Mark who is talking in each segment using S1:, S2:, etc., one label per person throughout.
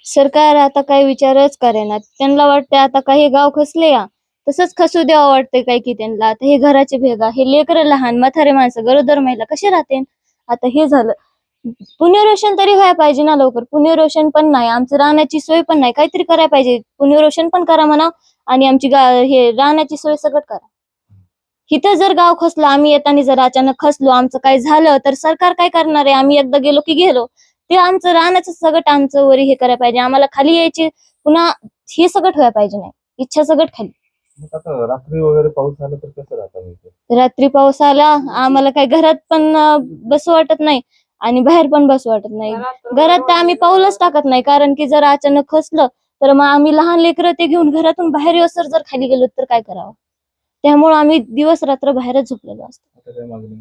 S1: सरकार आता काही विचारच करेना. त्यांना वाटते आता काही गाव खचले या तसंच खसू द्यावं वाटतंय काय की त्यांना. आता हे घराचे भेगा, हे लेकरं लहान, म्हातारे माणसं, गरोदर महिला कसे राहतील? आता हे झालं. पुनर्वसन तरी व्हायला पाहिजे ना लवकर. पुनर्वसन पण नाही, आमचं राहण्याची सोय पण नाही. काहीतरी करायला पाहिजे. पुनर्वसन पण करा म्हणा आणि आमची हे राहण्याची सोय सगळं करा. इथं जर गाव खचलं, आम्ही येताना जर अचानक खचलो, आमचं काही झालं तर सरकार काय करणार आहे? आम्ही एकदा गेलो की गेलो. ते आमचं राहण्याचं सगळं आमचं वरी हे करायला पाहिजे. आम्हाला खाली यायची पुन्हा हे सगळं व्हायला पाहिजे नाही. इच्छा सगळं खाली.
S2: मग आता रात्री वगैरे पाऊस झाला तर कसं राहता मग?
S1: रात्री पाऊस आला आम्हाला काही घरात पण बसू वाटत नाही आणि बाहेर पण बसू वाटत नाही. घरात तर आम्ही पाऊलच टाकत नाही, कारण की जर अचानक खचलं तर मग आम्ही लहान लेकरं ते घेऊन घरातून बाहेर येऊसर जर खाली गेलो तर काय करावं? त्यामुळे आम्ही दिवस रात्र बाहेरच झोपलेलो असतो.
S2: आता काय मागणी?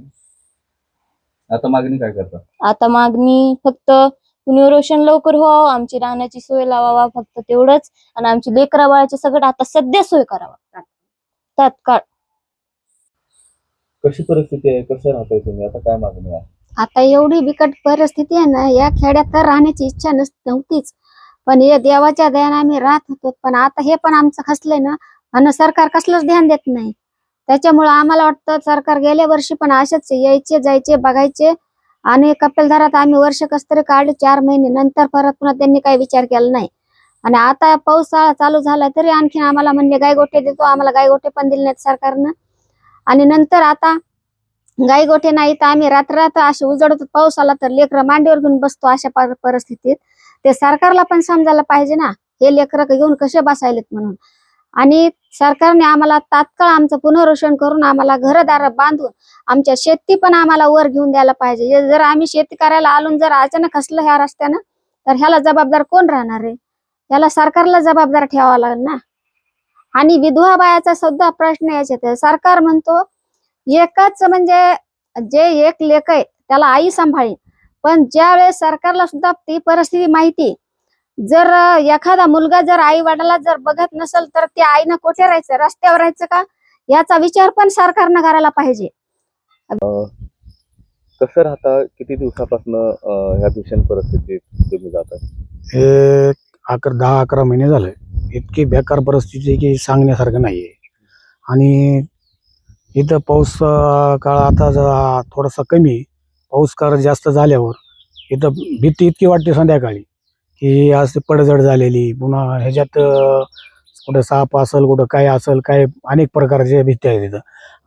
S2: आता मागणी काय करता?
S1: आता मागणी फक्त पुनर्वसन लवकर व्हावं, आमची राहण्याची सोय लावावा फक्त तेवढंच, आणि आमची लेकरा बाळाची सगळं आता सध्या सोय करावा तात्काळ.
S2: कशी परिस्थिती आहे? कसं राहताय तुम्ही? आता काय मागणी आहे?
S3: आता एवढी बिकट परिस्थिती आहे ना, या खेड्यात तर राहण्याची इच्छा नव्हतीच, पण हे देवाच्या दयाने आम्ही राहत होतो. पण आता हे पण आमचं खचलंय ना, आणि सरकार कसलंच ध्यान देत नाही. त्याच्यामुळे आम्हाला वाटतं सरकार गेल्या वर्षी पण असेच यायचे जायचे बघायचे, आणि कपिलधारात आम्ही वर्ष कस तरी काढले 4 महिने, नंतर परत पुन्हा त्यांनी काही विचार केला नाही. आणि आता पावसाळा चालू झाला तरी आणखीन आम्हाला म्हणले गायगोटे देतो, आम्हाला गायगोटे पण दिले नाहीत सरकारनं. आणि नंतर आता गायगोटे नाही तर आम्ही रात्र असे उजडतो, पाऊस आला तर लेकरं मांडीवर घेऊन बसतो. अशा परिस्थितीत ते सरकारला पण समजायला पाहिजे ना, हे लेकरं घेऊन कसे बसायलेत म्हणून. आणि सरकारने आम्हाला तात्काळ आमचं पुनर्वसन करून आम्हाला घरदार बांधून आमच्या शेती पण आम्हाला वर घेऊन द्यायला पाहिजे. जर आम्ही शेती करायला आलो जर अचानक असलं ह्या रस्त्यानं तर ह्याला जबाबदार कोण राहणार आहे? याला सरकारला जबाबदार ठेवावं लागेल ना. आणि विधवा बायाचा सुद्धा प्रश्न याच्यात आहे. सरकार म्हणतो एकच म्हणजे जे एक लेक आहे त्याला आई सांभाळीन, पण ज्या वेळेस सरकारला सुद्धा ती परिस्थिती माहिती, जर एखादा मुलगा जर आई वडिलाला जर बघत नसेल तर त्या आईनं कुठे राहायचं? रस्त्यावर राहायचं का? याचा विचार पण सरकारनं करायला पाहिजे.
S2: कसं राहता? किती दिवसापासून ह्या भीषण परिस्थितीत तुम्ही जाता?
S4: हे 10-11 महिने झाले. इतकी बेकार परिस्थिती की सांगण्यासारखं नाहीये. आणि इथं पाऊस काळ आता थोडासा कमी, पाऊस काळ जास्त झाल्यावर इथं भीती इतकी वाटते संध्याकाळी की आज पडझड झालेली, पुन्हा ह्याच्यात कुठं साप असेल, कुठं काय असेल, काय अनेक प्रकारच्या भीती आहेत तिथं.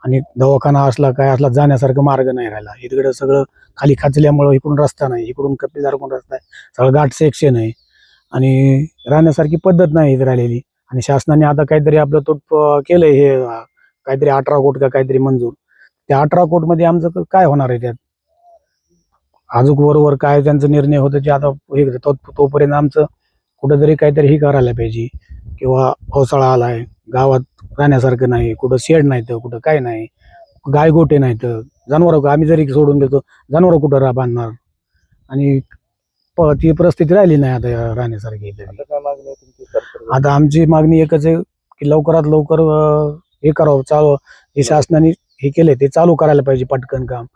S4: आणि दवाखाना असला काय असला जाण्यासारखा मार्ग नाही राहिला. इकडं सगळं खाली खाचल्यामुळं इकडून रस्ता नाही, इकडून कपिलधाराकडून रस्ता आहे, सगळं घाट सेक्शन आहे आणि राहण्यासारखी पद्धत नाही इथं राहिलेली. आणि शासनाने आता काहीतरी आपलं केलंय, हे काहीतरी 18 कोट का काहीतरी मंजूर. त्या 18 कोटमध्ये आमचं काय होणार आहे? त्यात अजून वरवर काय त्यांचा निर्णय होतो ते आता तोपर्यंत आमचं कुठंतरी काहीतरी हे करायला पाहिजे. किंवा पावसाळा आलाय, गावात राहण्यासारखं नाही, कुठं शेड नाही तर कुठं काय नाही, गायगोटे नाही तर जनावरं आम्ही जरी सोडून देतो, जनावरं कुठं बांधणार? आणि ती परिस्थिती राहिली नाही आता राहण्यासारखी.
S2: आता काय मागणी आहे तुमची सरकार?
S4: आता आमची मागणी एकच आहे की लवकरात लवकर हे करावं, चालू हे शासनाने हे केले ते चालू करायला पाहिजे पटकन काम.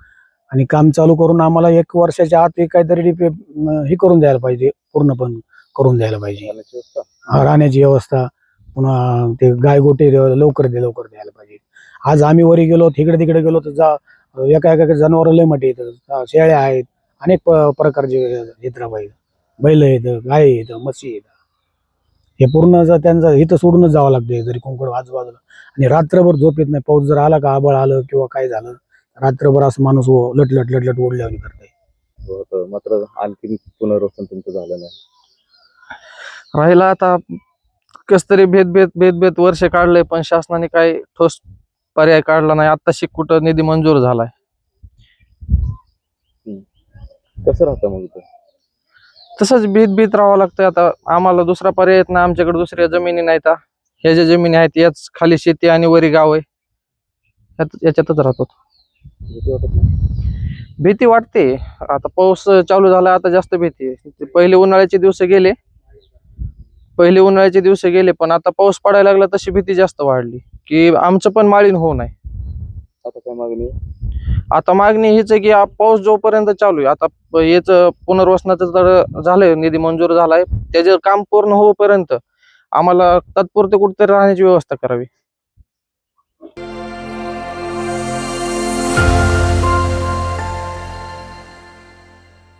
S4: आणि काम चालू करून आम्हाला 1 वर्षाच्या आत हे काहीतरी हे करून द्यायला पाहिजे, पूर्णपण करून द्यायला पाहिजे. राहण्याची व्यवस्था, पुन्हा ते गायगोटे लवकर द्यायला पाहिजे. आज आम्ही वरी गेलो, तिकडे तिकडे गेलो तर एका जनावर लय मोठे येतं, शेळ्या आहेत, अनेक प्रकारचे येत पाहिजे, बैल येतं, गाय येतं, म्हशी येतं. हे पूर्ण जर त्यांचं इथं सोडूनच जावं लागतं जरी कुंकड आजूबाजूला. आणि रात्रभर झोप येत नाही. पाऊस जर आला का, आबळ आलं किंवा काय झालं, रात्रभर असं माणूस लटलट ओढल्यावर करते.
S2: मात्र आणखी पुनर्वसन तुमचं झालं नाही.
S5: राहिला आता कस तरी भेद वर्ष काढले, पण शासनाने काही ठोस पर्याय काढला नाही. आत्ताशी कुठं निधी मंजूर झालाय.
S2: कसं राहतं मग इथं?
S5: तसंच भीत राहावं लागतंय. आता आम्हाला दुसरा पर्याय येत नाही, आमच्याकडे दुसऱ्या जमिनी नाहीत. ह्या ज्या जमिनी आहेत याच खाली शेती आणि वरी गाव आहे, याच्यातच राहतो. भीती वाटते. आता पाऊस चालू झाला, आता जास्त भीती आहे. पहिले उन्हाळ्याचे दिवस गेले पण आता पाऊस पडायला लागला तशी भीती जास्त वाढली की आमचं पण माळीन होऊ नये.
S2: आता काय मागणी?
S5: आता मागणी हीच आहे की पाऊस जोपर्यंत चालू आहे, आता हेच पुनर्वसनाचं तर झालंय, निधी मंजूर झालाय, त्याचं काम पूर्ण होईपर्यंत आम्हाला तात्पुरते कुठेतरी राहण्याची व्यवस्था करावी.